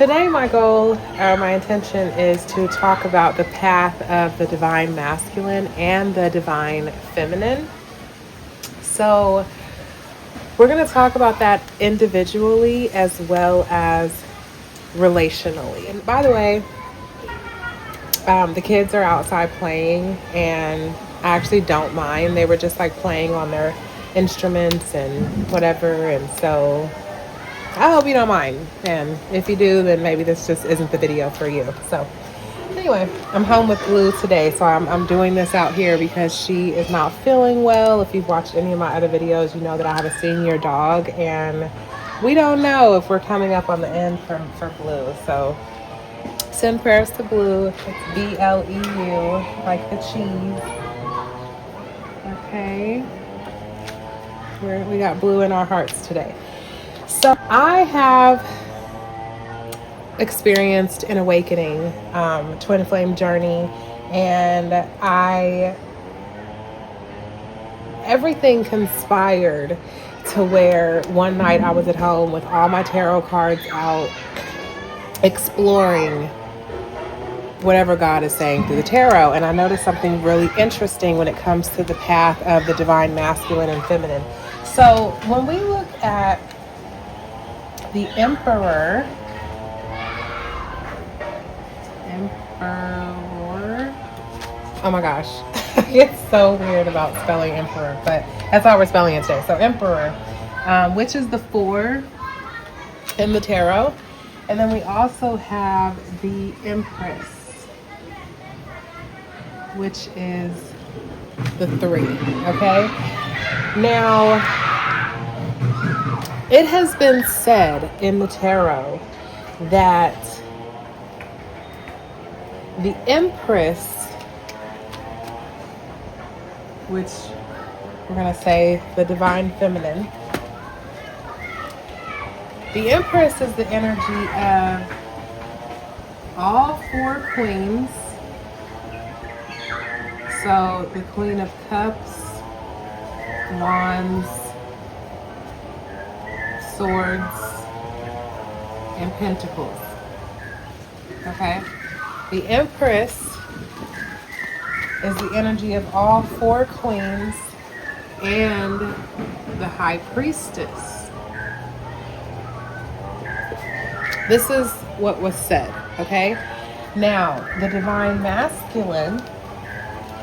today my goal, or my intention, is to talk about the path of the divine masculine and the divine feminine. So we're going to talk about that individually as well as relationally. And by the way, the kids are outside playing, and I actually don't mind. They were just like playing on their instruments and whatever, and so I hope you don't mind. And if you do, then maybe this just isn't the video for you. So anyway, I'm home with Blue today, so I'm doing this out here because she is not feeling well. If you've watched any of my other videos, you know that I have a senior dog, and we don't know if we're coming up on the end for Blue. So send prayers to Blue. It's BLEU, like the cheese. Okay. We got Blue in our hearts today. So I have experienced an awakening, twin flame journey, and everything conspired to where one night I was at home with all my tarot cards out, exploring whatever God is saying through the tarot. And I noticed something really interesting when it comes to the path of the divine masculine and feminine. So when we look at the Emperor, oh my gosh, it's so weird about spelling Emperor, but that's how we're spelling it today. So Emperor, which is the 4 in the tarot. And then we also have the Empress, which is the 3, okay? Now, it has been said in the tarot that the Empress, which we're going to say the divine feminine, the Empress is the energy of all 4 queens. So the Queen of Cups, Wands, Swords, and Pentacles. Okay? The Empress is the energy of all 4 queens and the High Priestess. This is what was said, okay? Now, the divine masculine,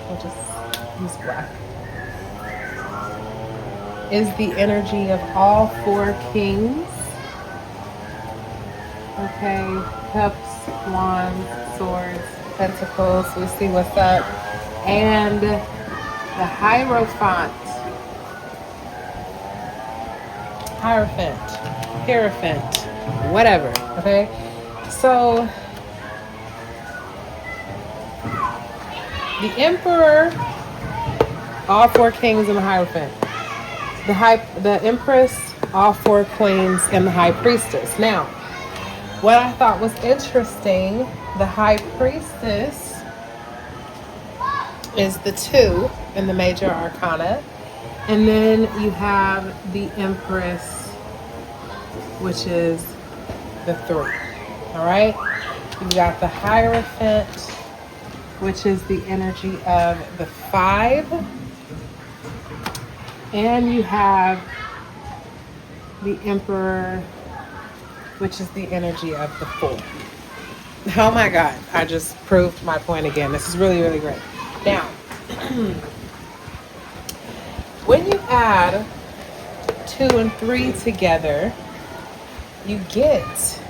we'll just use black, is the energy of all 4 kings. Okay, cups, wands, swords, pentacles, we see what's up. And the Hierophant, whatever, okay? So the Emperor, all 4 kings and the Hierophant. The Empress, all 4 queens and the High Priestess. Now, what I thought was interesting, the High Priestess is the 2 in the major arcana. And then you have the Empress, which is the 3. All right? You got the Hierophant, which is the energy of the 5. And you have the Emperor, which is the energy of the 4. Oh my God, I just proved my point again. This is really, really great. Now, when you add 2 and 3 together, you get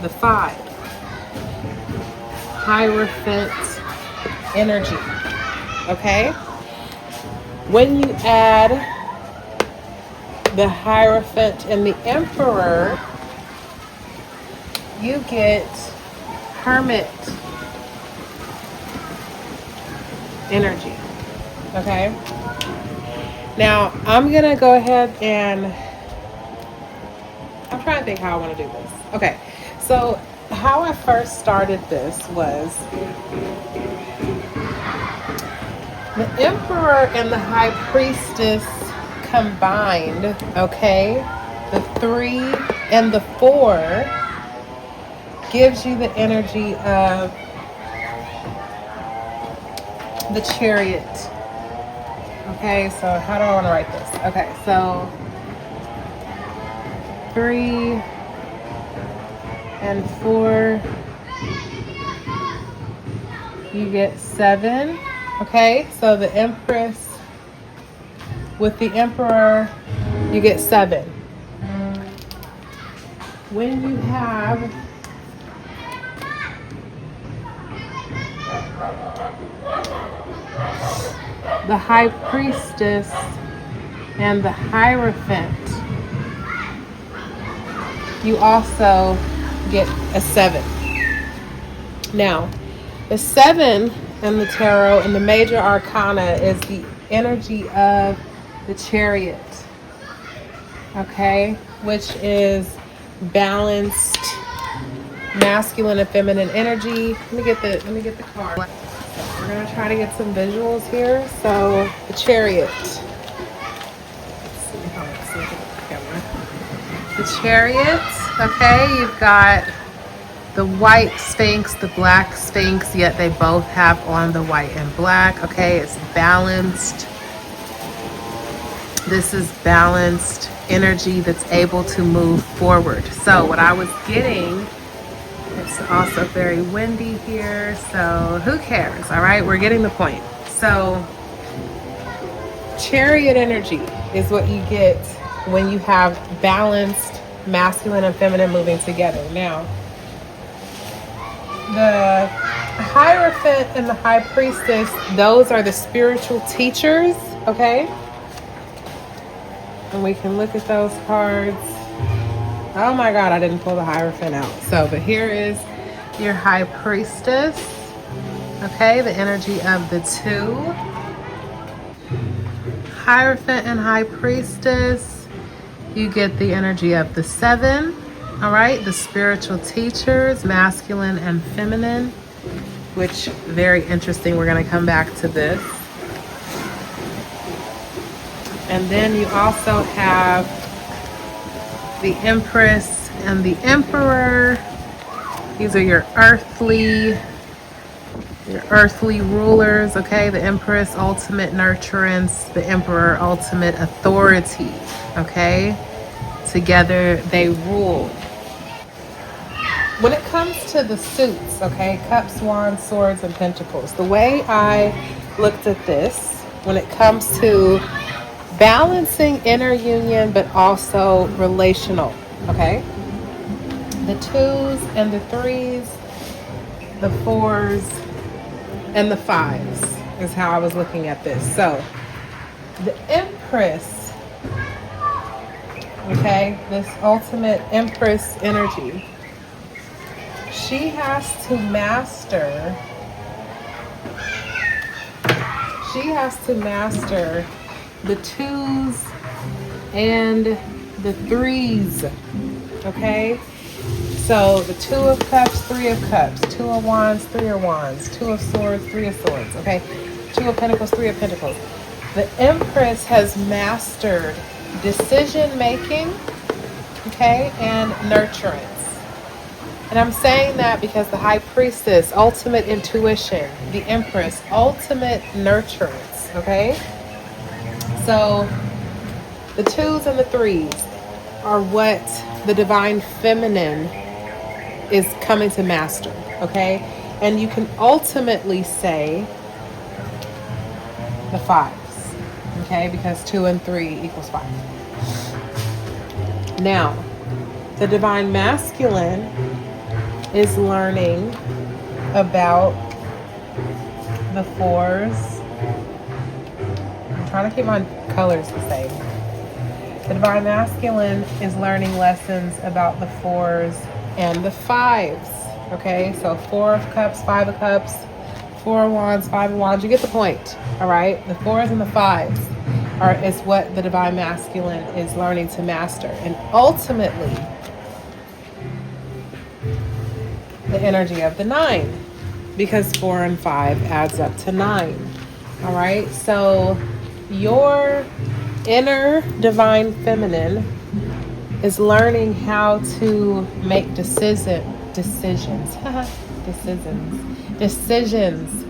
the 5. Hierophant energy, okay? When you add the Hierophant and the Emperor, you get Hermit energy, okay? Now, I'm going to go ahead and I'm trying to think how I want to do this. Okay, so how I first started this was the Emperor and the High Priestess combined, okay? The 3 and the 4 gives you the energy of the Chariot. Okay, so how do I want to write this? Okay, so 3 and 4, you get 7. Okay, so the Empress with the Emperor, you get 7. When you have the High Priestess and the Hierophant, you also get a 7. Now, the 7 in the tarot and the major arcana is the energy of the Chariot, okay, which is balanced masculine and feminine energy. Let me get the card. We're gonna try to get some visuals here. So the Chariot. Let's see how it's looking at the camera. The Chariot. Okay, you've got the white Sphinx, the black Sphinx, yet they both have on the white and black. Okay, it's balanced. This is balanced energy that's able to move forward. So what I was getting, it's also very windy here, so who cares? All right, we're getting the point. So Chariot energy is what you get when you have balanced masculine and feminine moving together. Now, the Hierophant and the High Priestess, those are the spiritual teachers, okay? And we can look at those cards. Oh my God, I didn't pull the Hierophant out. So, but here is your High Priestess, okay? The energy of the 2. Hierophant and High Priestess, you get the energy of the 7. All right, the spiritual teachers, masculine and feminine, which very interesting. We're going to come back to this. And then you also have the Empress and the Emperor. These are your earthly rulers, okay? The Empress, ultimate nurturance. The Emperor, ultimate authority, okay? Together they rule. When it comes to the suits, okay, Cups, Wands, Swords, and Pentacles, the way I looked at this, when it comes to balancing inner union, but also relational, okay? The 2s and the 3s, the 4s, and the 5s is how I was looking at this. So, the Empress, okay, this ultimate Empress energy, she has to master the 2s and the 3s, okay? So the 2 of Cups, 3 of Cups, 2 of Wands, 3 of Wands, 2 of Swords, 3 of Swords, okay? 2 of Pentacles, 3 of Pentacles. The Empress has mastered decision making, okay, and nurturance. And I'm saying that because the High Priestess, ultimate intuition, the Empress, ultimate nurturance, okay? So the 2s and the 3s are what the divine feminine is coming to master, okay? And you can ultimately say the 5s, okay? Because 2 and 3 equals 5. Now, the divine masculine is learning about the 4s. I'm trying to keep my colors the same. The divine masculine is learning lessons about the 4s and the 5s. Okay, so 4 of Cups, 5 of Cups, 4 of Wands, 5 of Wands. You get the point. All right, the 4s and the 5s is what the divine masculine is learning to master, and ultimately the energy of the 9, because 4 and 5 adds up to 9. All right, so your inner divine feminine is learning how to make decisions decisions. Decisions.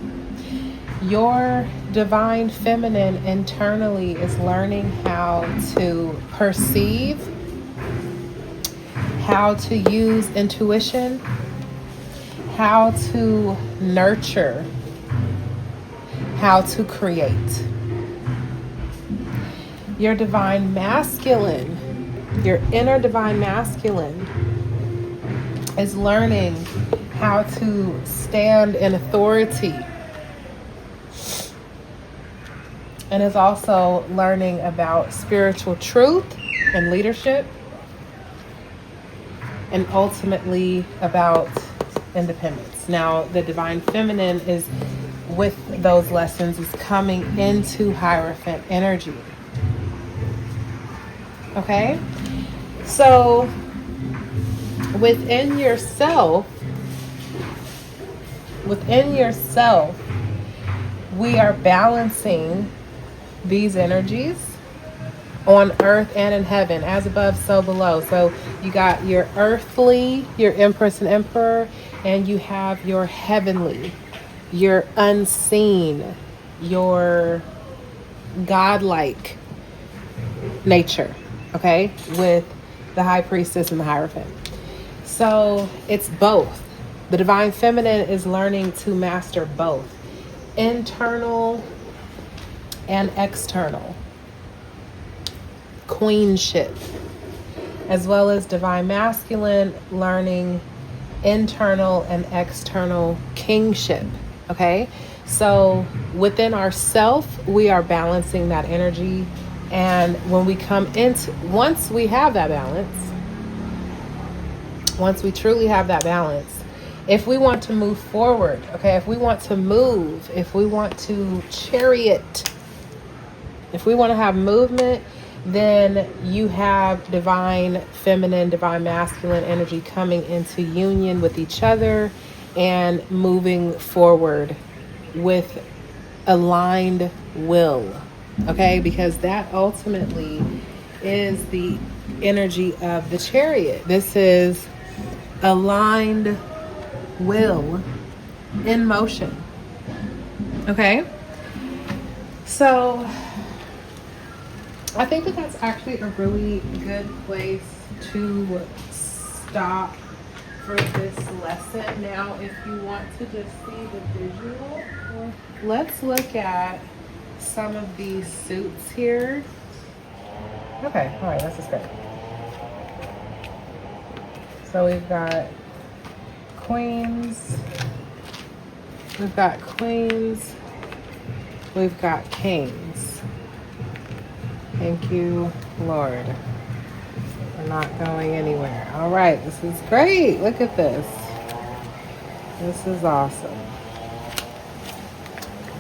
Your divine feminine internally is learning how to perceive, how to use intuition, how to nurture, how to create. Your divine masculine, your inner divine masculine, is learning how to stand in authority, and is also learning about spiritual truth and leadership, and ultimately about independence. Now, the divine feminine is, with those lessons, is coming into Hierophant energy. Okay? So, within yourself, we are balancing these energies on earth and in heaven, as above, so below. So you got your earthly, your Empress and Emperor, and you have your heavenly, your unseen, your godlike nature, okay, with the High Priestess and the Hierophant. So it's both. The divine feminine is learning to master both internal and external queenship, as well as divine masculine learning internal and external kingship. Okay, so within ourself, we are balancing that energy, and when we come into, once we have that balance, once we truly have that balance, if we want to move forward, okay, if we want to move, if we want to chariot, if we want to have movement, then you have divine feminine, divine masculine energy coming into union with each other and moving forward with aligned will, okay? Because that ultimately is the energy of the chariot. This is aligned will in motion, okay? So I think that that's actually a really good place to stop for this lesson. Now, if you want to just see the visual, let's look at some of these suits here. Okay, all right, this is good. So we've got queens, we've got kings. Thank you, Lord. We're not going anywhere. All right, this is great. Look at this. This is awesome.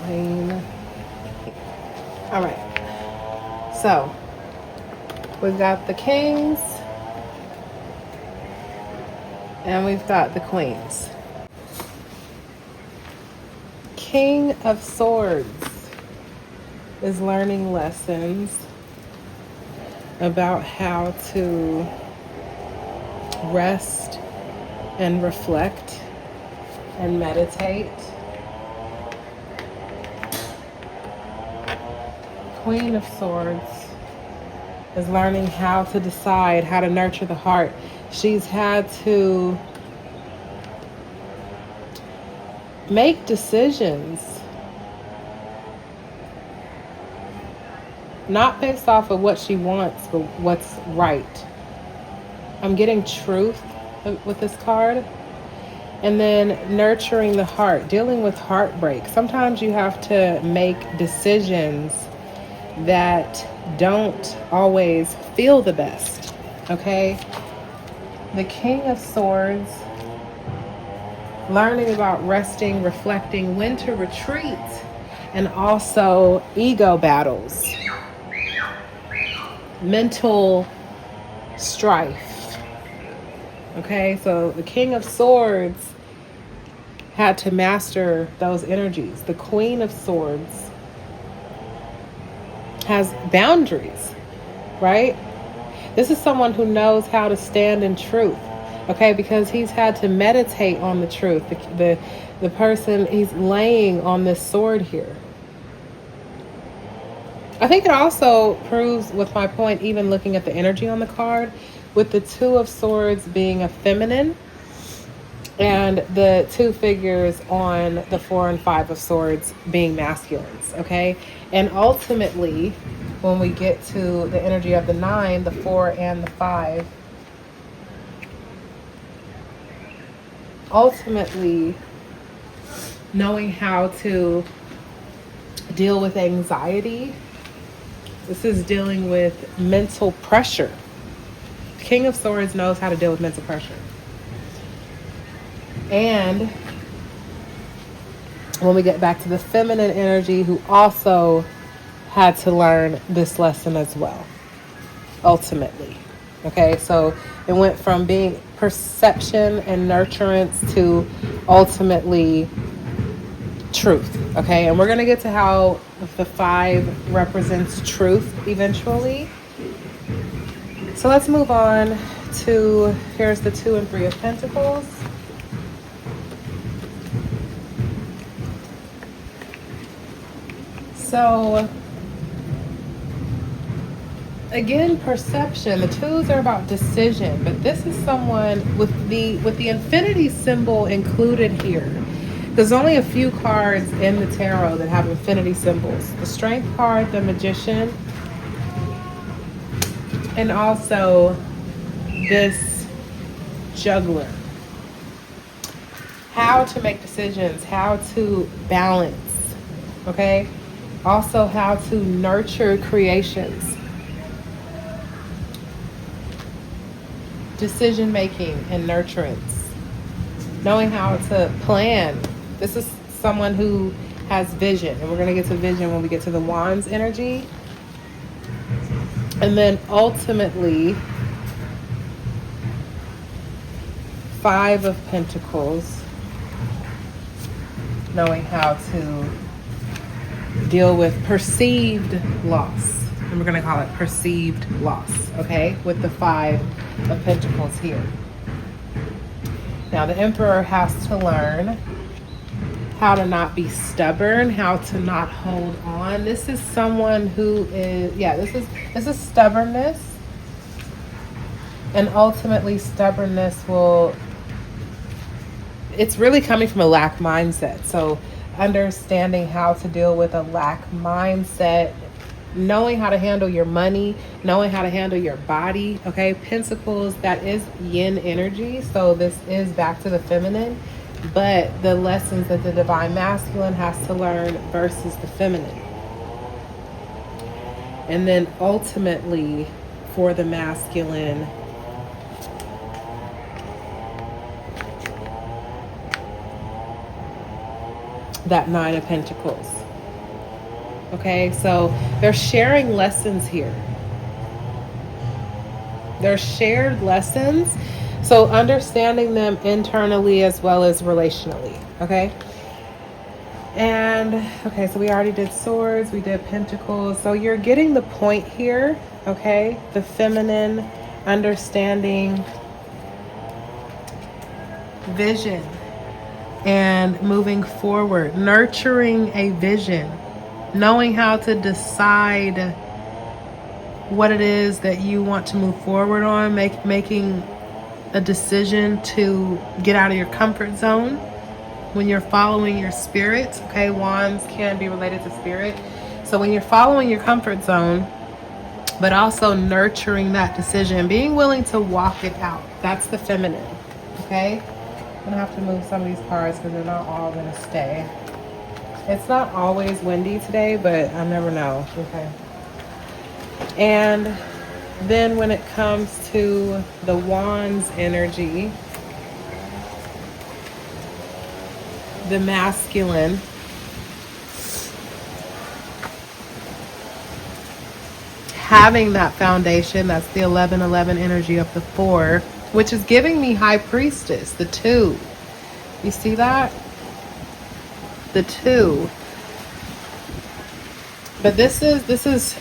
Queen. All right. So, we've got the kings and we've got the queens. King of Swords is learning lessons about how to rest and reflect and meditate. Queen of Swords is learning how to decide, how to nurture the heart. She's had to make decisions not based off of what she wants, but what's right. I'm getting truth with this card. And then nurturing the heart, dealing with heartbreak. Sometimes you have to make decisions that don't always feel the best, okay? The King of Swords, learning about resting, reflecting, when to retreat, and also ego battles. Mental strife. Okay, so the King of Swords had to master those energies. The Queen of Swords has boundaries, right? This is someone who knows how to stand in truth. Okay, because he's had to meditate on the truth. The person, he's laying on this sword here. I think it also proves with my point, even looking at the energy on the card, with the Two of Swords being a feminine and the two figures on the 4 and 5 of Swords being masculines, okay? And ultimately, when we get to the energy of the 9, the 4 and the 5, ultimately knowing how to deal with anxiety. This is dealing with mental pressure. King of Swords knows how to deal with mental pressure. And when we get back to the feminine energy, who also had to learn this lesson as well, ultimately. Okay, so it went from being perception and nurturance to ultimately truth. Okay, and we're going to get to how the 5 represents truth eventually. So let's move on to, here's the 2 and 3 of Pentacles. So again, perception. The 2s are about decision, but this is someone with the infinity symbol included here. There's only a few cards in the tarot that have infinity symbols. The Strength card, the Magician, and also this Juggler. How to make decisions, how to balance, okay? Also how to nurture creations. Decision making and nurturance. Knowing how to plan. This is someone who has vision, and we're going to get to vision when we get to the Wands energy. And then ultimately, 5 of Pentacles, knowing how to deal with perceived loss. And we're going to call it perceived loss, okay? With the 5 of Pentacles here. Now, the Emperor has to learn how to not be stubborn, how to not hold on. This is someone who is, this is stubbornness. And ultimately, stubbornness it's really coming from a lack mindset. So understanding how to deal with a lack mindset, knowing how to handle your money, knowing how to handle your body, okay? Pentacles, that is yin energy. So this is back to the feminine, but the lessons that the divine masculine has to learn versus the feminine. And then ultimately for the masculine, that 9 of Pentacles. Okay, so they're sharing lessons here. They're shared lessons. So understanding them internally as well as relationally. Okay. And okay, so we already did Swords, we did Pentacles. So you're getting the point here. Okay. The feminine, understanding vision and moving forward, nurturing a vision, knowing how to decide what it is that you want to move forward on, making a decision to get out of your comfort zone when you're following your spirit. Okay, wands can be related to spirit. So when you're following your comfort zone, but also nurturing that decision, being willing to walk it out. That's the feminine. Okay, I'm gonna have to move some of these cards because they're not all gonna stay. It's not always windy today, but I never know. Okay. And then when it comes to the Wands energy, the masculine, having that foundation, that's the 11-11 energy of the 4, which is giving me High Priestess, the 2. You see that? The 2. But this is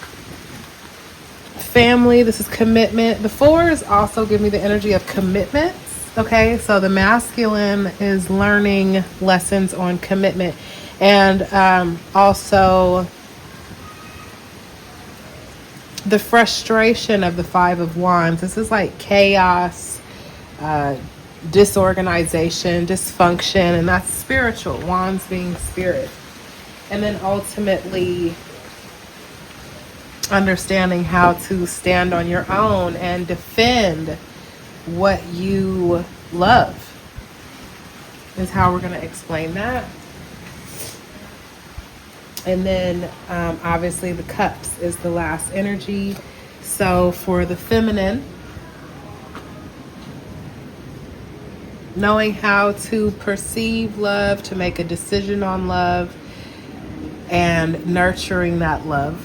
family, this is commitment. The 4s also give me the energy of commitments. Okay, so the masculine is learning lessons on commitment, and also the frustration of the Five of Wands. This is like chaos, disorganization, dysfunction, and that's spiritual. Wands being spirit. And then ultimately understanding how to stand on your own and defend what you love is how we're going to explain that. And then obviously the cups is the last energy. So for the feminine, knowing how to perceive love, to make a decision on love, and nurturing that love.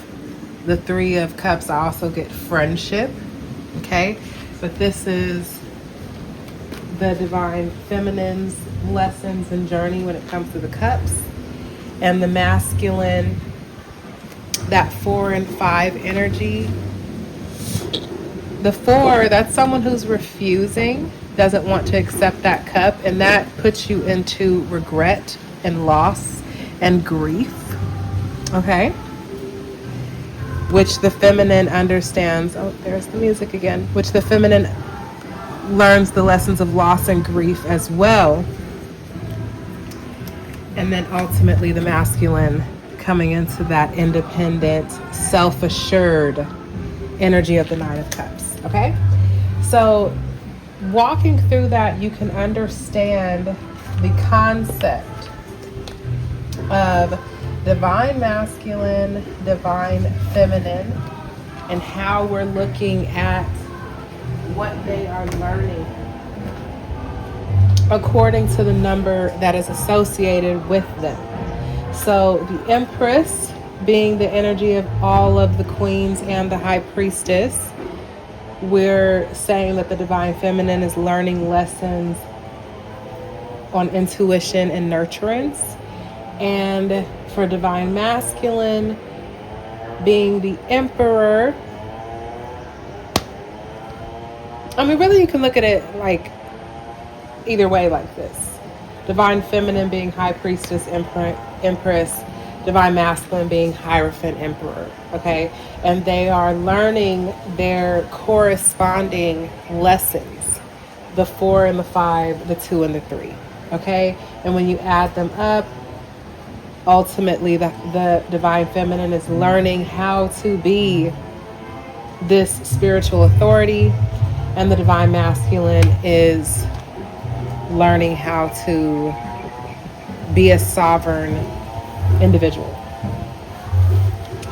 The Three of Cups, I also get friendship. Okay, but this is the divine feminine's lessons and journey when it comes to the cups. And the masculine, that 4 and 5 energy. The 4, that's someone who's refusing, doesn't want to accept that cup, and that puts you into regret and loss and grief. Okay, which the feminine understands. Oh, there's the music again. Which the feminine learns the lessons of loss and grief as well. And then ultimately the masculine coming into that independent, self-assured energy of the Nine of Cups. Okay, so walking through that, you can understand the concept of divine masculine, divine feminine, and how we're looking at what they are learning according to the number that is associated with them. So the Empress being the energy of all of the queens and the High Priestess, we're saying that the divine feminine is learning lessons on intuition and nurturance. And for divine masculine being the Emperor, I mean, really you can look at it like either way like this. Divine feminine being High Priestess, Empress, divine masculine being Hierophant, Emperor. Okay, and they are learning their corresponding lessons, the 4 and the 5, the 2 and the 3. Okay, and when you add them up, ultimately the divine feminine is learning how to be this spiritual authority, and the divine masculine is learning how to be a sovereign individual.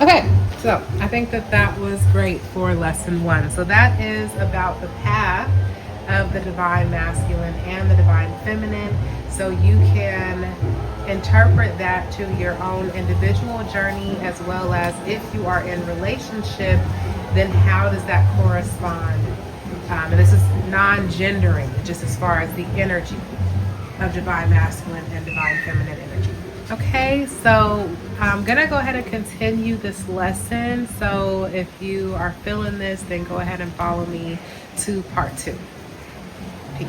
Okay, so I think that was great for lesson 1. So that is about the path of the divine masculine and the divine feminine. So you can interpret that to your own individual journey, as well as if you are in relationship, then how does that correspond? And this is non-gendering, just as far as the energy of divine masculine and divine feminine energy. Okay, so I'm gonna go ahead and continue this lesson. So if you are feeling this, then go ahead and follow me to part 2. Peace.